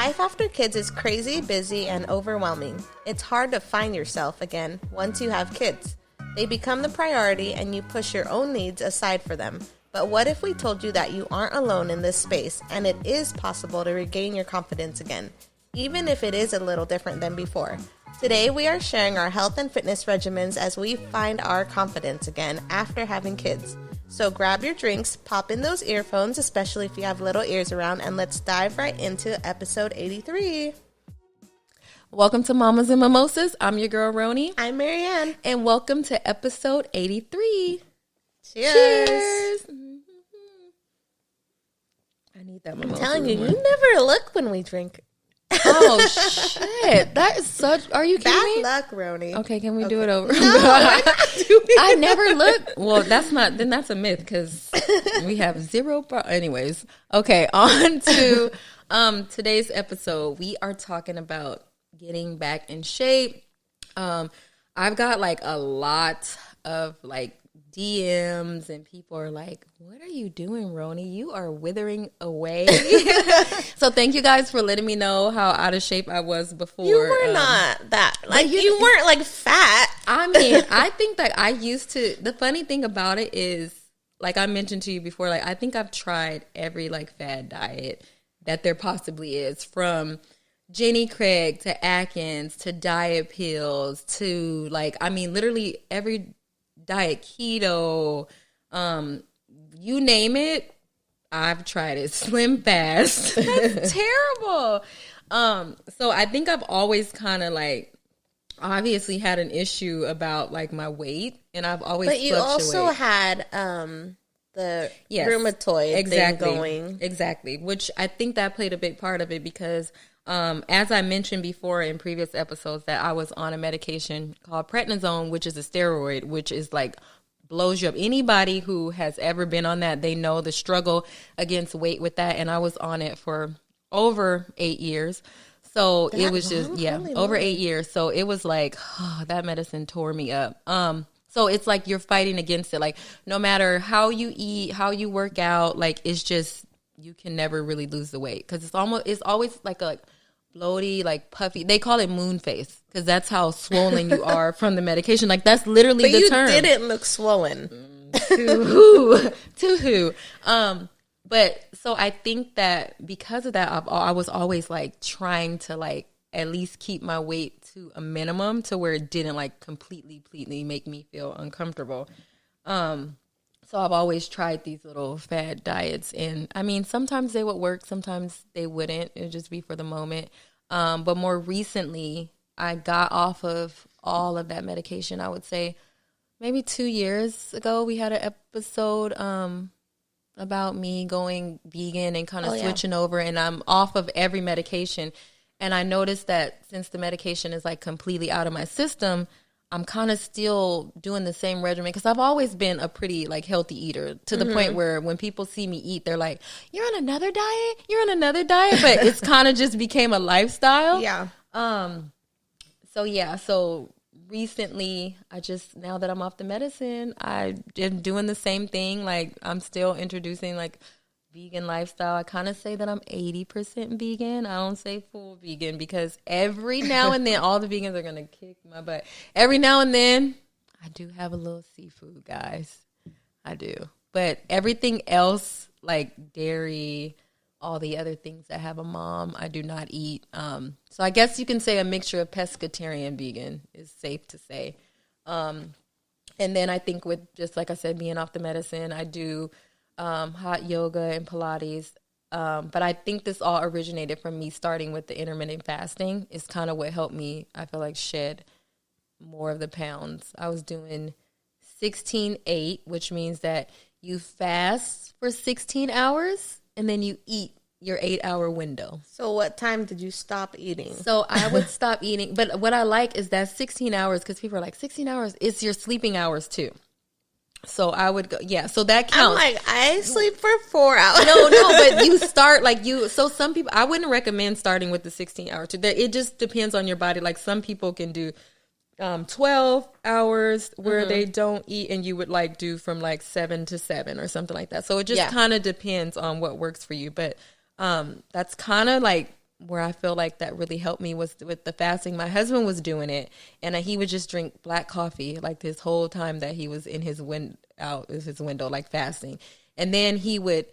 Life after kids is crazy, busy, and overwhelming. It's hard to find yourself again once you have kids. They become the priority and you push your own needs aside for them. But what if we told you that you aren't alone in this space and it is possible to regain your confidence again, even if it is a little different than before? Today we are sharing our health and fitness regimens as we find our confidence again after having kids. So grab your drinks, pop in those earphones, especially if you have little ears around, and let's dive right into episode 83. Welcome to Mamas and Mimosas. I'm your girl, Roni. I'm Marianne. And welcome to episode 83. Cheers. Cheers. I need that mimosa. I'm telling you, you never look when we drink. Oh, shit. That is such... Are you kidding me? Bad luck, Roni. Okay, can we do it over? No, we're not doing it. I never look. Well, that's a myth because we have zero... Anyways. Okay, on to today's episode. We are talking about getting back in shape. I've got like a lot of like DMs and people are like, what are you doing, Roni? You are withering away. So thank you guys for letting me know how out of shape I was before. You were not that. Like, you weren't like fat. I mean, I think that I used to, the funny thing about it is, like I mentioned to you before, like I think I've tried every like fad diet that there possibly is, from Jenny Craig to Atkins to diet pills to like, I mean, literally every diet, keto, you name it, I've tried it. Slim Fast. That's terrible. So I think I've always kind of like obviously had an issue about like my weight, and I've always But you also had the rheumatoid thing going. Exactly, which I think that played a big part of it because as I mentioned before in previous episodes, that I was on a medication called prednisone, which is a steroid, which is like blows you up. Anybody who has ever been on that, they know the struggle against weight with that. And I was on it for over 8 years. So it was just, over 8 years. So it was like, that medicine tore me up. So it's like you're fighting against it. Like no matter how you eat, how you work out, like it's just, you can never really lose the weight because it's always like a bloaty, like puffy. They call it moon face because that's how swollen you are from the medication. Like that's literally the term. But you didn't look swollen. To who? But so I think that because of that, I was always like trying to like at least keep my weight to a minimum to where it didn't like completely make me feel uncomfortable. So I've always tried these little fad diets, and I mean, sometimes they would work, sometimes they wouldn't. It would just be for the moment. But more recently, I got off of all of that medication. I would say maybe 2 years ago, we had an episode about me going vegan and kind of switching over, and I'm off of every medication. And I noticed that since the medication is like completely out of my system, I'm kind of still doing the same regimen because I've always been a pretty like healthy eater to the point where when people see me eat, they're like, you're on another diet? You're on another diet? But it's kind of just became a lifestyle. Yeah. So recently now that I'm off the medicine, I am doing the same thing. Like I'm still introducing like vegan lifestyle. I kind of say that I'm 80% vegan. I don't say full vegan because every now and then all the vegans are going to kick my butt. Every now and then I do have a little seafood, guys. I do. But everything else like dairy, all the other things that have a mom, I do not eat. So I guess you can say a mixture of pescatarian vegan is safe to say. And then I think with just like I said, being off the medicine, I do hot yoga and Pilates. But I think this all originated from me starting with the intermittent fasting. Is kind of what helped me, I feel like, shed more of the pounds. I was doing 16-8, which means that you fast for 16 hours and then you eat your 8-hour window. So what time did you stop eating? So I would stop eating. But what I like is that 16 hours, because people are like, 16 hours, it's your sleeping hours too. So I would go, so that counts. I'm like, I sleep for 4 hours. No, but you start so some people, I wouldn't recommend starting with the 16 hours. It just depends on your body. Like some people can do 12 hours where they don't eat, and you would like do from like 7 to 7 or something like that. So it just kind of depends on what works for you. But that's kind of like where I feel like that really helped me was with the fasting. My husband was doing it, and he would just drink black coffee like this whole time that he was in his window, like fasting. And then he would,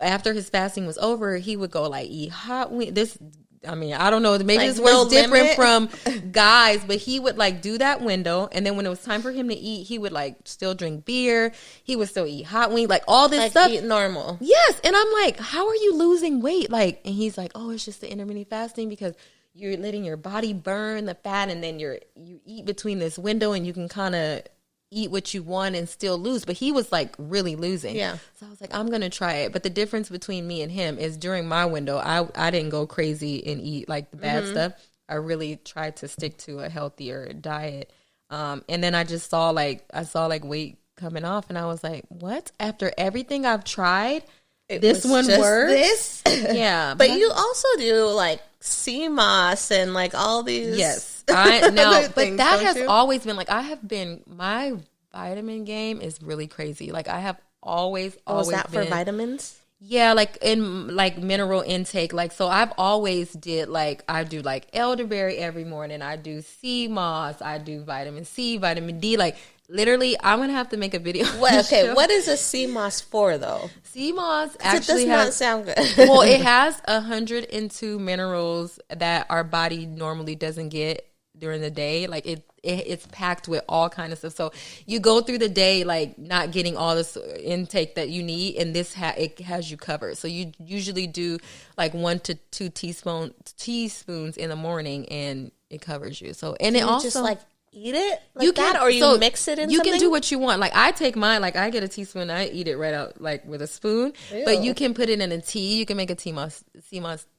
after his fasting was over, he would go like eat hot wings. I don't know, maybe this was different from guys, but he would like do that window, and then when it was time for him to eat, he would like still drink beer, he would still eat hot wings, like all this stuff. Eat normal. Yes, and I'm like, how are you losing weight? Like, and he's like, oh, it's just the intermittent fasting because you're letting your body burn the fat, and then you eat between this window, and you can kind of eat what you want and still lose. But he was like really losing. Yeah. So I was like, I'm gonna try it. But the difference between me and him is during my window, I didn't go crazy and eat like the bad stuff. I really tried to stick to a healthier diet. And then I saw weight coming off, and I was like, what? After everything I've tried, this one works. This? Yeah. But you also do like sea moss and like all these. Yes. I know, but that has you? always been like, my vitamin game is really crazy. Like I have always Was that been, for vitamins? Yeah, like in like mineral intake. Like, so I've always did like, I do like elderberry every morning. I do sea moss. I do vitamin C, vitamin D. Like literally, I'm going to have to make a video. What is a sea moss for though? Sea moss actually it does not sound good. Well, it has 102 minerals that our body normally doesn't get during the day. Like it's packed with all kind of stuff. So you go through the day like not getting all this intake that you need, and it has you covered. So you usually do like 1 to 2 teaspoons in the morning, and it covers you. So and it also just like eat it like that, or you mix it in you something? Can do what you want. Like I take mine, like I get a teaspoon, I eat it right out like with a spoon. Ew. But you can put it in a tea. You can make a sea moss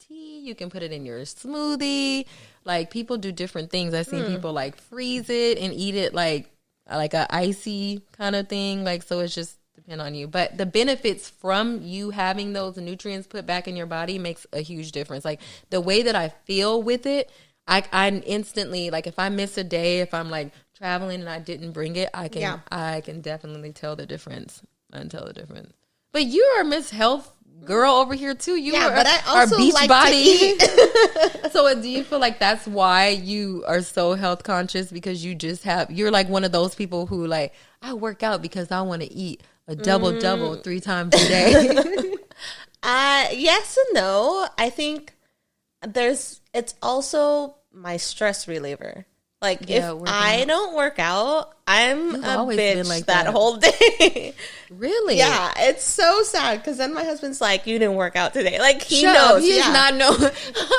tea. You can put it in your smoothie. Like people do different things. I've seen people like freeze it and eat it like a icy kind of thing. Like, so it's just depend on you. But the benefits from you having those nutrients put back in your body makes a huge difference. Like the way that I feel with it, I instantly, like if I miss a day, if I'm like traveling and I didn't bring it, I can definitely tell the difference. But you are Miss Health girl over here too. You are but I also our beach like body. To eat. So do you feel like that's why you are so health conscious? Because you're like one of those people who like, I work out because I want to eat a double 3 times a day. Yes and no. I think it's also my stress reliever. Like if I don't work out, I'm a bitch like that whole day. Really? Yeah, it's so sad because then my husband's like, "You didn't work out today." Like he knows. He does not know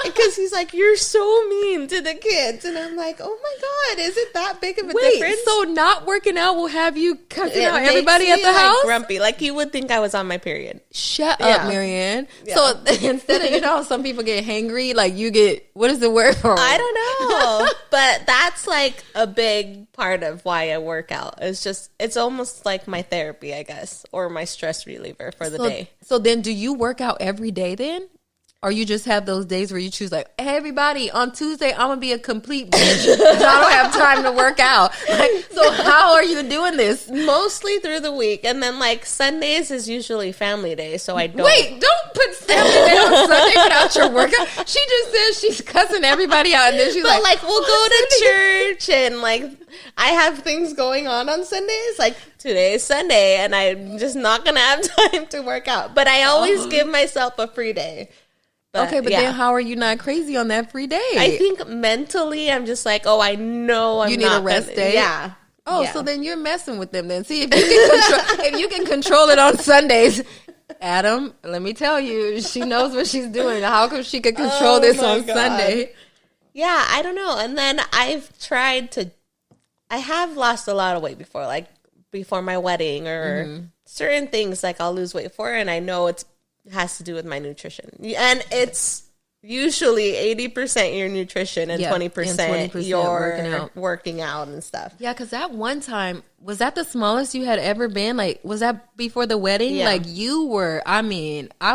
because he's like, "You're so mean to the kids," and I'm like, "Oh my god, is it that big of a difference?" So not working out will have you cussing out everybody at the house? Grumpy, like you would think I was on my period. Shut up, Marianne. Yeah. So instead of some people get hangry, like you get, what is the word for it? I don't know, but that's like a big part of why I work out. It's almost like my therapy, I guess, or my stress reliever for the day. So then do you work out every day then? Or you just have those days where you choose like, hey, everybody, on Tuesday, I'm going to be a complete bitch. I don't have time to work out. Like, so how are you doing this? Mostly through the week. And then like Sundays is usually family day. So I don't. Wait, don't put family day on Sunday without your workout. She just says she's cussing everybody out. And then she's like, we'll go to church and like I have things going on Sundays. Like today is Sunday and I'm just not going to have time to work out. But I always give myself a free day. But then how are you not crazy on that free day? I think mentally I'm just like, I know I'm you need a rest day. Yeah. Oh, so then you're messing with them then. See, if you can control it on Sundays, Adam, let me tell you, she knows what she's doing. How come she could control this on Sunday? Yeah, I don't know. And then I have lost a lot of weight before, like before my wedding or certain things like I'll lose weight for, and I know it has to do with my nutrition. And it's usually 80% your nutrition and 20% your working out and stuff. Yeah, because that one time, was that the smallest you had ever been? Like, was that before the wedding? Yeah. Like, you were, I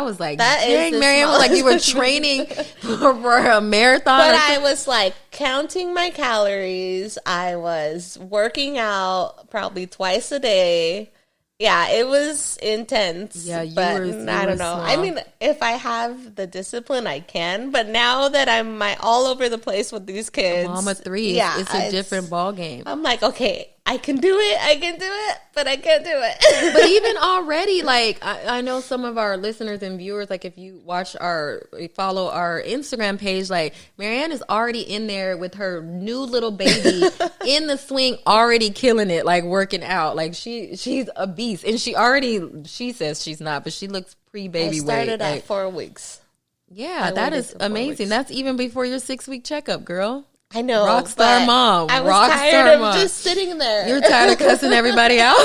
was like, dang, Marianne, like you were training for a marathon. But I was like counting my calories. I was working out probably twice a day. Yeah, it was intense. Yeah, you but were I don't know. small. I mean, if I have the discipline, I can. But now that I'm all over the place with these kids, Mama three, yeah, it's a different ball game. I'm like, okay, I can do it, but I can't do it. But even already, like I know some of our listeners and viewers, like if you follow our Instagram page, like Marianne is already in there with her new little baby in the swing, already killing it, like working out. Like she's a beast, and she says she's not, but she looks pre-baby weight. I started at like, 4 weeks. Yeah, that is amazing. That's even before your 6-week checkup, girl. I know. Rockstar mom. I was Rockstar tired mom. of just sitting there. You're tired of cussing everybody out?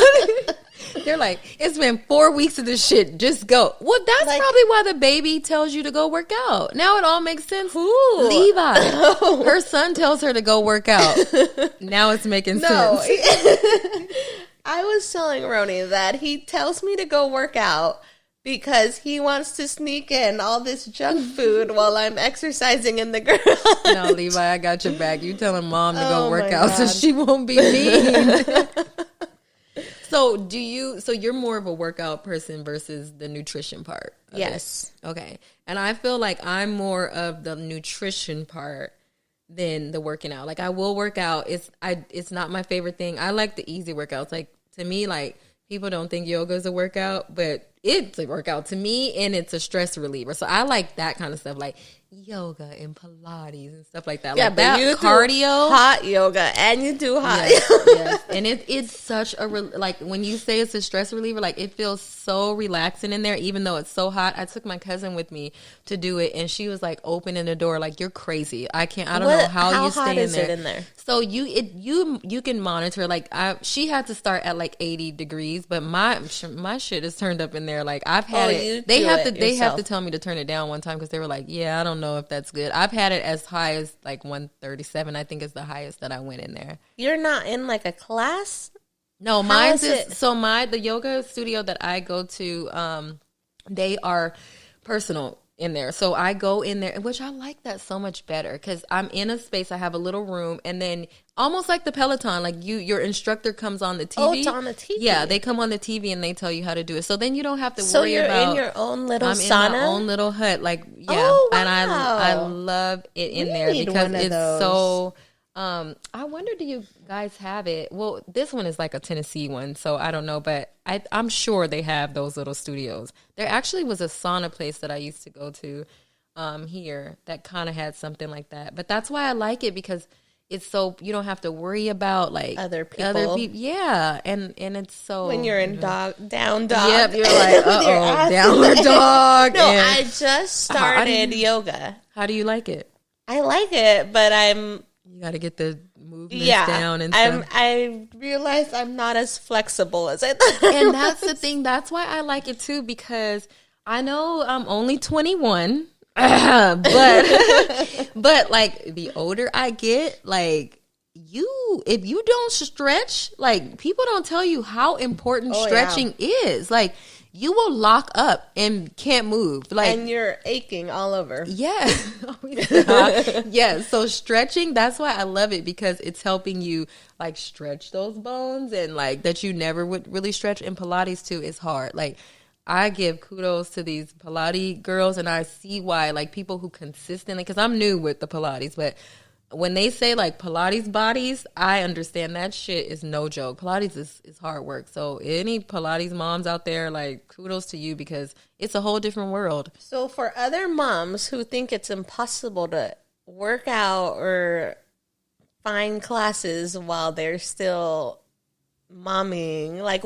They're like, it's been 4 weeks of this shit. Just go. Well, that's probably why the baby tells you to go work out. Now it all makes sense. Who? Levi. Her son tells her to go work out. Now it's making sense. I was telling Roni that he tells me to go work out because he wants to sneak in all this junk food while I'm exercising in the garage. No, Levi, I got your back. You telling mom to go work out so she won't be mean. So you're more of a workout person versus the nutrition part? Yes. Okay. And I feel like I'm more of the nutrition part than the working out. Like I will work out. It's not my favorite thing. I like the easy workouts. Like to me, like people don't think yoga is a workout, but it's a workout to me, and it's a stress reliever. So I like that kind of stuff, like yoga and Pilates and stuff like that. Yeah, like but that you cardio, do hot yoga, and you do hot. yes. And it's such a like when you say it's a stress reliever, like it feels so relaxing in there, even though it's so hot. I took my cousin with me to do it, and she was like opening the door, like you're crazy. I don't know how you stay in there. It in there? So you can monitor. Like she had to start at like 80 degrees, but my shit is turned up in there. Like I've had it. They have to tell me to turn it down one time because they were like, yeah, I don't know if that's good. I've had it as high as like 137. I think is the highest that I went in there. You're not in like a class? No, mine's is so the yoga studio that I go to, they are personal in there. So I go in there, which I like that so much better because I'm in a space. I have a little room, and then almost like the Peloton, like your instructor comes on the TV. Oh, it's on the TV. Yeah, they come on the TV and they tell you how to do it. So then you don't have to worry about. So you're in your own little sauna? I'm in my own little hut. Like, yeah. Oh, wow. And I love it in there because it's so. I wonder, do you guys have it? Well, this one is like a Tennessee one, so I don't know, but I'm sure they have those little studios. There actually was a sauna place that I used to go to here that kind of had something like that. But that's why I like it, because it's so you don't have to worry about like other people. Yeah, and it's so when you're in down dog. Yep, you're like, downward dog. No, I just started yoga. How do you like it? I like it, but you got to get the movements down and stuff. I realize I'm not as flexible as I thought. And that's the thing. That's why I like it too, because I know I'm only 21, but like the older I get, like if you don't stretch, like people don't tell you how important stretching is. Like you will lock up and can't move. Like, and you're aching all over. Yeah. Yeah. So stretching, that's why I love it, because it's helping you like stretch those bones, and like that you never would really stretch. And Pilates too is hard. Like I give kudos to these Pilates girls, and I see why, like people who consistently, because I'm new with the Pilates, but when they say like Pilates bodies, I understand that shit is no joke. Pilates is hard work. So any Pilates moms out there, like kudos to you, because it's a whole different world. So for other moms who think it's impossible to work out or find classes while they're still momming, like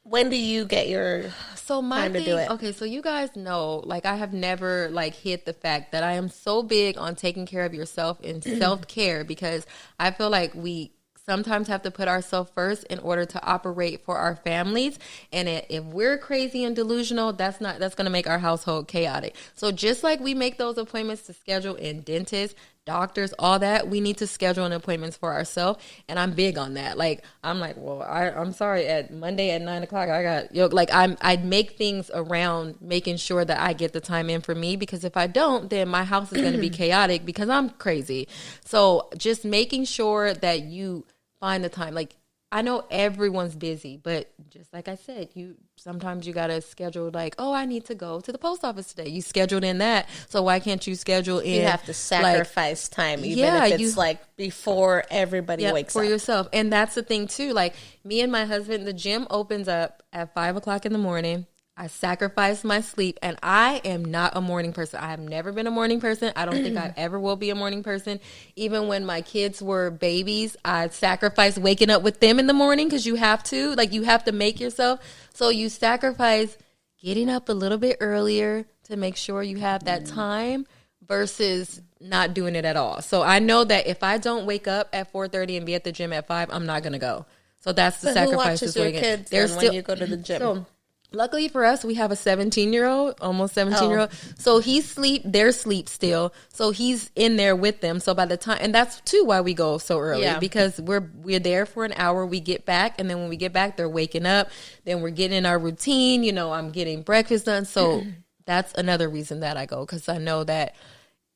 when do you get your time to do it? Okay, so you guys know, like I have never like hid the fact that I am so big on taking care of yourself and self-care, because I feel like we sometimes have to put ourselves first in order to operate for our families. And if we're crazy and delusional, that's going to make our household chaotic. So just like we make those appointments to schedule in dentists, doctors, all that, we need to schedule an appointments for ourselves. And I'm big on that. Like, I'm like, well, I'm sorry, at Monday at 9 o'clock, I got, like I'd make things around making sure that I get the time in for me, because if I don't, then my house is going to be chaotic because I'm crazy. So just making sure that you find the time. Like I know everyone's busy, but just like I said, sometimes you got to schedule like, oh, I need to go to the post office today. You scheduled in that. So why can't you schedule in? You have to sacrifice time, even if it's like before everybody wakes up. For yourself. And that's the thing too. Like me and my husband, the gym opens up at 5 o'clock in the morning. I sacrifice my sleep, and I am not a morning person. I have never been a morning person. I don't think I ever will be a morning person. Even when my kids were babies, I sacrificed waking up with them in the morning because you have to. Like, you have to make yourself. So you sacrifice getting up a little bit earlier to make sure you have that time versus not doing it at all. So I know that if I don't wake up at 4:30 and be at the gym at 5, I'm not going to go. So that's the sacrifice. Who watches your kids when you go to the gym? So, luckily for us, we have a 17-year-old, almost 17-year-old. So they're asleep still. So he's in there with them. So by the time, and that's too why we go so early, because we're there for an hour. We get back, and then when we get back, they're waking up. Then we're getting our routine. You know, I'm getting breakfast done. So that's another reason that I go, because I know that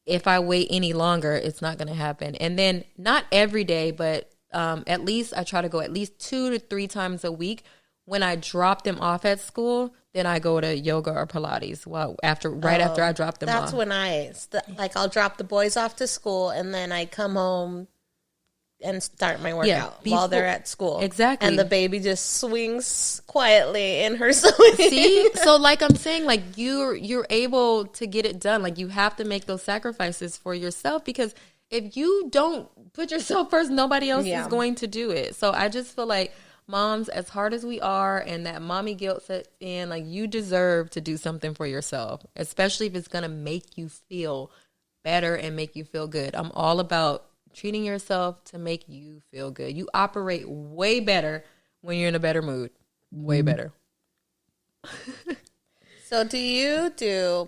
if I wait any longer, it's not going to happen. And then not every day, but at least I try to go at least 2 to 3 times a week. When I drop them off at school, then I go to yoga or Pilates. Well, after I drop them off. That's when I'll drop the boys off to school, and then I come home and start my workout while they're at school. Exactly. And the baby just swings quietly in her sleep. See? So like I'm saying, like you're able to get it done. Like you have to make those sacrifices for yourself, because if you don't put yourself first, nobody else is going to do it. So I just feel like moms, as hard as we are, and that mommy guilt sets in, like you deserve to do something for yourself, especially if it's going to make you feel better and make you feel good. I'm all about treating yourself to make you feel good. You operate way better when you're in a better mood. Way better. So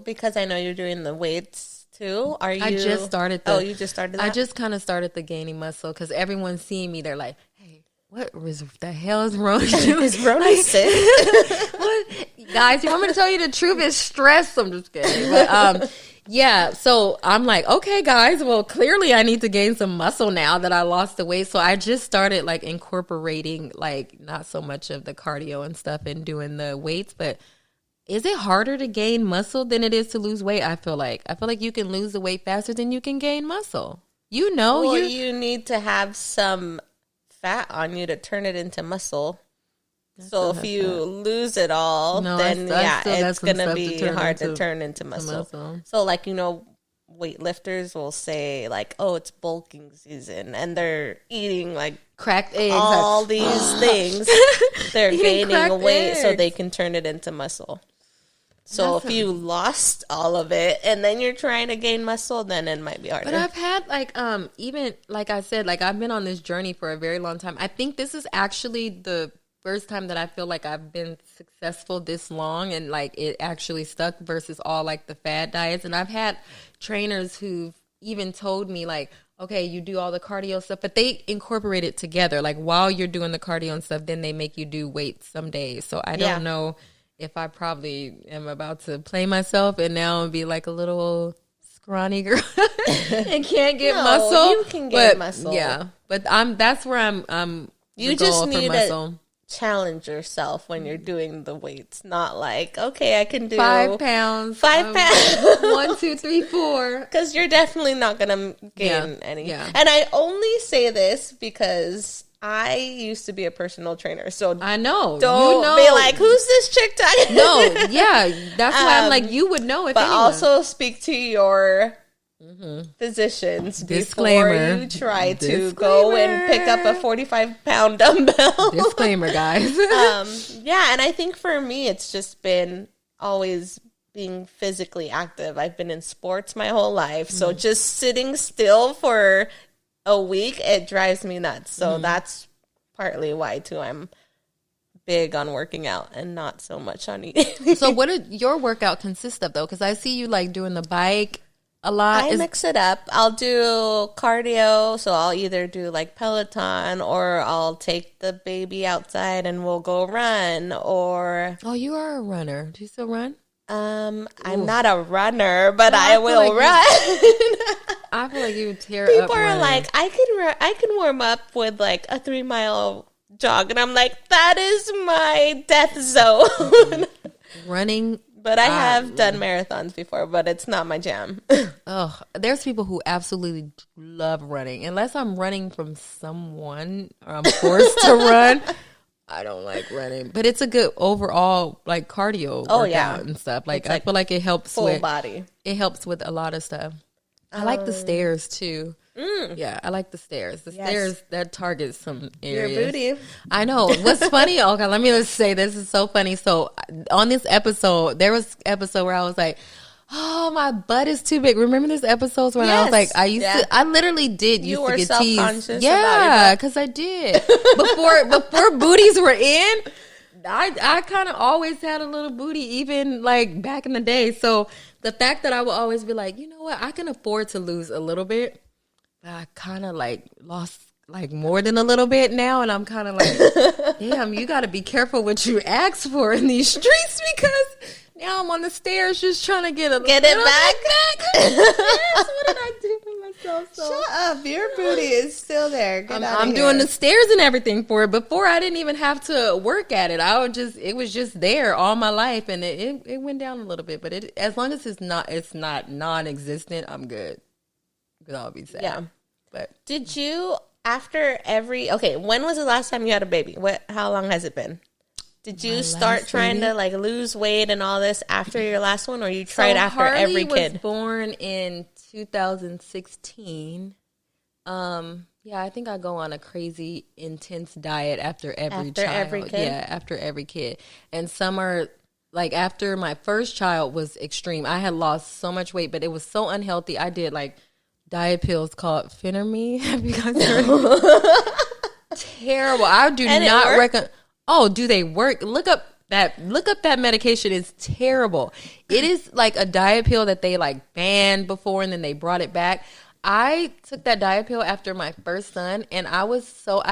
because I know you're doing the weights too, I just started you just started that? I just kind of started the gaining muscle, because everyone's seeing me. They're like, what the hell is wrong with you? Is Rona sick? What? Guys, you want me to tell you the truth? It's stress. I'm just kidding. But, so I'm like, okay, guys, well, clearly I need to gain some muscle now that I lost the weight. So I just started like incorporating like not so much of the cardio and stuff and doing the weights. But is it harder to gain muscle than it is to lose weight? I feel like you can lose the weight faster than you can gain muscle. You need to have some fat on you to turn it into muscle. So if you lose it all, then it's going to be hard to turn into muscle. So like, weightlifters will say like, oh, it's bulking season, and they're eating like cracked eggs, all these things. They're gaining weight so they can turn it into muscle. So if you lost all of it and then you're trying to gain muscle, then it might be harder. But I've had like, even like I said, like I've been on this journey for a very long time. I think this is actually the first time that I feel like I've been successful this long and like it actually stuck versus all like the fad diets. And I've had trainers who've even told me like, okay, you do all the cardio stuff, but they incorporate it together. Like while you're doing the cardio and stuff, then they make you do weights some days. So I don't know if I probably am about to play myself and now be like a little scrawny girl and can't get muscle. You can get muscle. Yeah, but that's where I'm. You just need to challenge yourself when you're doing the weights. Not like, okay, I can do 5 pounds. 5 pounds. 1, 2, 3, 4. Because you're definitely not gonna gain any. Yeah. And I only say this because I used to be a personal trainer, so I know. Don't be like, "Who's this chick talking?" No, yeah, that's why I'm like, you would know if. But anyone. Also speak to your physicians before you try to go and pick up a 45-pound dumbbell. Disclaimer, guys. And I think for me, it's just been always being physically active. I've been in sports my whole life, so just sitting still for a week, it drives me nuts. So that's partly why too I'm big on working out and not so much on eating. So what did your workout consist of though? Because I see you like doing the bike a lot. I mix it up. I'll do cardio, so I'll either do like Peloton or I'll take the baby outside and we'll go run. Or you are a runner. Do you still run? I'm not a runner, but I will run. I feel like you would tear People up are running. like, I can warm up with like a 3-mile jog, and I'm like, that is my death zone. Running. But I have done marathons before, but it's not my jam. Oh, there's people who absolutely love running. Unless I'm running from someone or I'm forced to run, I don't like running. But it's a good overall like cardio workout and stuff. Like I feel like it helps full with body. It helps with a lot of stuff. I like the stairs too. Yeah, I like the stairs. The stairs that target some areas. Your booty. I know. What's funny? Okay, let me just say this is so funny. So on this episode, there was an episode where I was like, "Oh, my butt is too big." Remember this episodes when I was like, I literally did used to get teased. Yeah, because I did before booties were in. I kind of always had a little booty, even like back in the day. So the fact that I would always be like, you know what, I can afford to lose a little bit. But I kind of like lost like more than a little bit now. And I'm kind of like, damn, you got to be careful what you ask for in these streets, because now I'm on the stairs just trying to get it back. Yes, what did I do for myself? So, shut up. Your booty is still there. I'm doing the stairs and everything for it. Before, I didn't even have to work at it. It was just there all my life, and it went down a little bit. But as long as it's not non-existent, I'm good. Because I'll be sad. Yeah. But did you when was the last time you had a baby? How long has it been? Did you start trying to like lose weight and all this after your last one, or you tried after Harley every kid? Was born in 2016. Yeah, I think I go on a crazy intense diet after every child. Every kid? Yeah, after every kid. And some are like after my first child was extreme. I had lost so much weight, but it was so unhealthy. I did like diet pills called Phenerme. Have you guys heard of it? Terrible. I do not recommend. Oh, do they work? Look up that medication. Is terrible. It is like a diet pill that they like banned before and then they brought it back. I took that diet pill after my first son, and I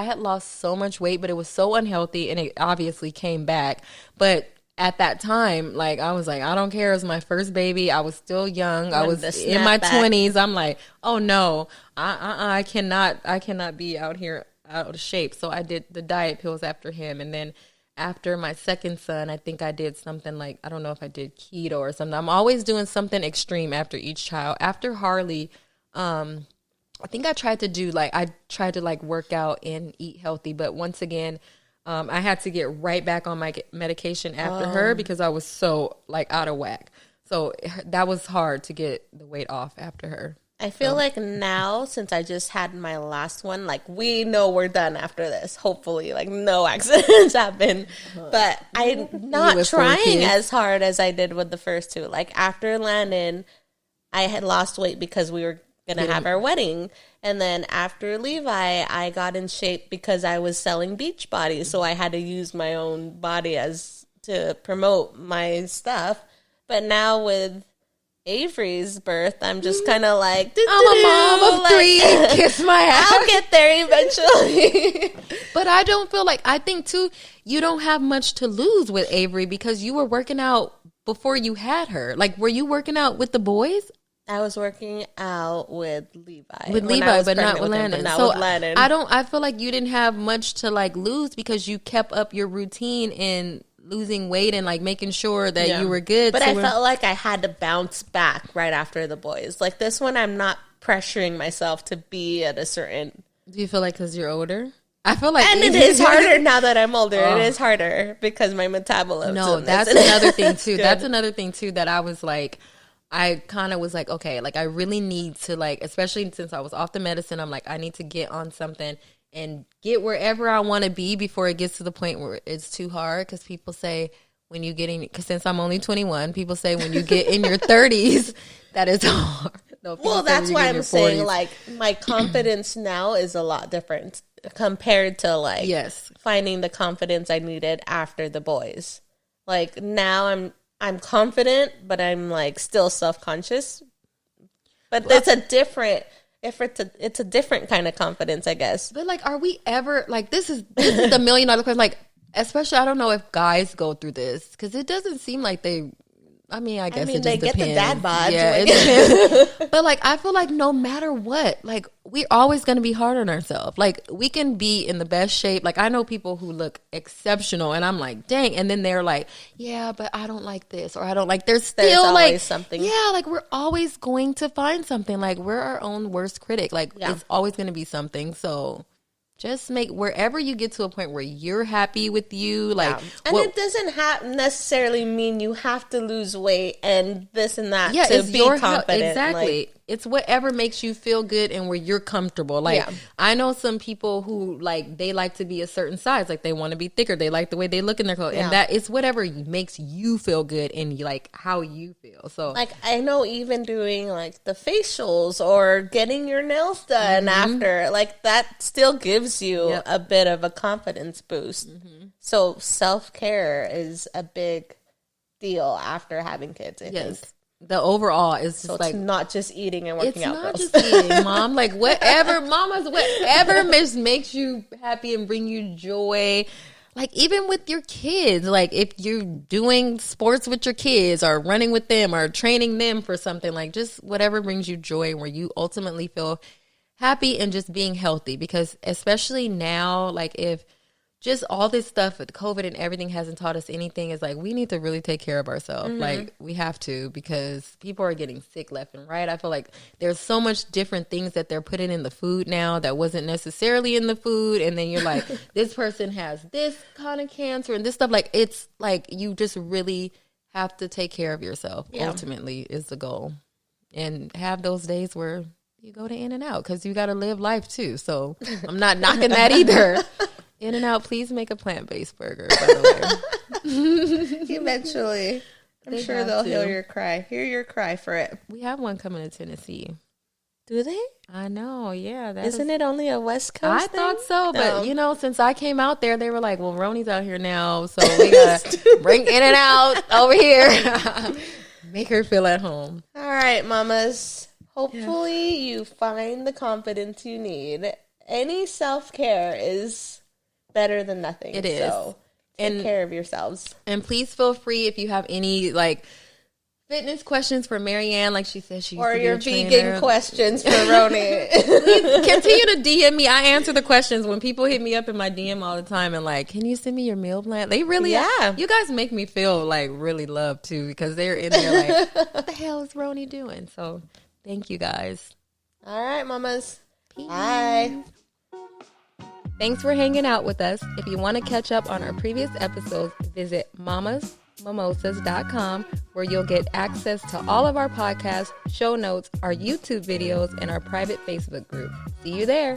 had lost so much weight, but it was so unhealthy, and it obviously came back. But at that time, like I was like, I don't care. It was my first baby. I was still young. I was in my 20s. I'm like, oh no, I cannot be out here out of shape. So I did the diet pills after him, and then after my second son, I think I did something like, I don't know if I did keto or something. I'm always doing something extreme after each child. After Harley, I think I tried to work out and eat healthy, but once again, I had to get right back on my medication after her because I was so like out of whack. So that was hard to get the weight off after her. I feel like now, since I just had my last one, like we know we're done after this. Hopefully, like no accidents happen. But I'm not trying as hard as I did with the first two. Like after Landon, I had lost weight because we were going to have our wedding. And then after Levi, I got in shape because I was selling beach bodies. So I had to use my own body to promote my stuff. But now with Avery's birth, I'm just kind of like, I'm a mom of three. Kiss my ass. I'll get there eventually. But I don't feel like, I think too, you don't have much to lose with Avery because you were working out before you had her. Like, were you working out with the boys? I was working out with Levi. With Levi, but not with Landon. So with Landon. I feel like you didn't have much to like lose because you kept up your routine in losing weight and like making sure that you were good. But I felt like I had to bounce back right after the boys. Like this one, I'm not pressuring myself to be at a certain. Do you feel like because you're older? I feel like, and it is harder now that I'm older. It is harder because my metabolism. No, that's another thing too. That's another thing too that I was like. I kind of was like, okay, like I really need to like, especially since I was off the medicine, I'm like, I need to get on something and get wherever I want to be before it gets to the point where it's too hard. Because people say when you get in, because since I'm only 21, people say when you get in your 30s, that is hard. No, well, that's why I'm saying like my confidence now is a lot different compared to like finding the confidence I needed after the boys. Like now I'm confident, but I'm like still self-conscious. But it's a different kind of confidence, I guess. But like, are we ever like this is the $1 million question? Like, especially I don't know if guys go through this because it doesn't seem like they I mean, I guess it they just get depends. the dad bod. Yeah, it depends. But like, I feel like no matter what, like we're always going to be hard on ourselves. Like we can be in the best shape. Like I know people who look exceptional, and I'm like, dang. And then they're like, yeah, but I don't like this, or I don't like. There's still like something. Yeah, like we're always going to find something. Like we're our own worst critic. Like it's always going to be something. So. Just make wherever you get to a point where you're happy with you, like, and it doesn't necessarily mean you have to lose weight and this and that to be confident. Exactly, like, it's whatever makes you feel good and where you're comfortable. Like, I know some people who like they like to be a certain size, like they want to be thicker. They like the way they look in their clothes, and that it's whatever makes you feel good and like how you feel. So, like I know even doing like the facials or getting your nails done after, like that still gives you a bit of a confidence boost. So self-care is a big deal after having kids, I think. The overall is just it's not just eating and working out. It's not just eating, Mom. Like whatever makes you happy and bring you joy. Like even with your kids, like if you're doing sports with your kids or running with them or training them for something, like just whatever brings you joy where you ultimately feel happy and just being healthy. Because especially now, like if just all this stuff with COVID and everything hasn't taught us anything, is like we need to really take care of ourselves. Like we have to, because people are getting sick left and right. I feel like there's so much different things that they're putting in the food now that wasn't necessarily in the food. And then you're like, this person has this kind of cancer and this stuff. Like it's like you just really have to take care of yourself. Ultimately is the goal. And have those days where you go to In-N-Out because you got to live life too. So I'm not knocking that either. In-N-Out, please make a plant-based burger, by the way. Eventually. I'm sure they'll hear your cry for it. We have one coming to Tennessee. Do they? I know, yeah. Isn't it only a West Coast thing? Thought so, but you know, since I came out there, they were like, well, Roni's out here now, so we gotta bring In-N-Out over here. Make her feel at home. All right, mamas. Hopefully you find the confidence you need. Any self-care is better than nothing. It is. So take care of yourselves. And please feel free if you have any like fitness questions for Marianne, like she said she used or to be your a vegan trainer. questions for Roni. Please continue to DM me. I answer the questions when people hit me up in my DM all the time and like, can you send me your meal plan? They really you guys make me feel like really loved too, because they're in there like, what the hell is Roni doing? So thank you guys. All right, mamas. Peace. Bye. Thanks for hanging out with us. If you want to catch up on our previous episodes, visit mamasmimosas.com, where you'll get access to all of our podcasts, show notes, our YouTube videos, and our private Facebook group. See you there.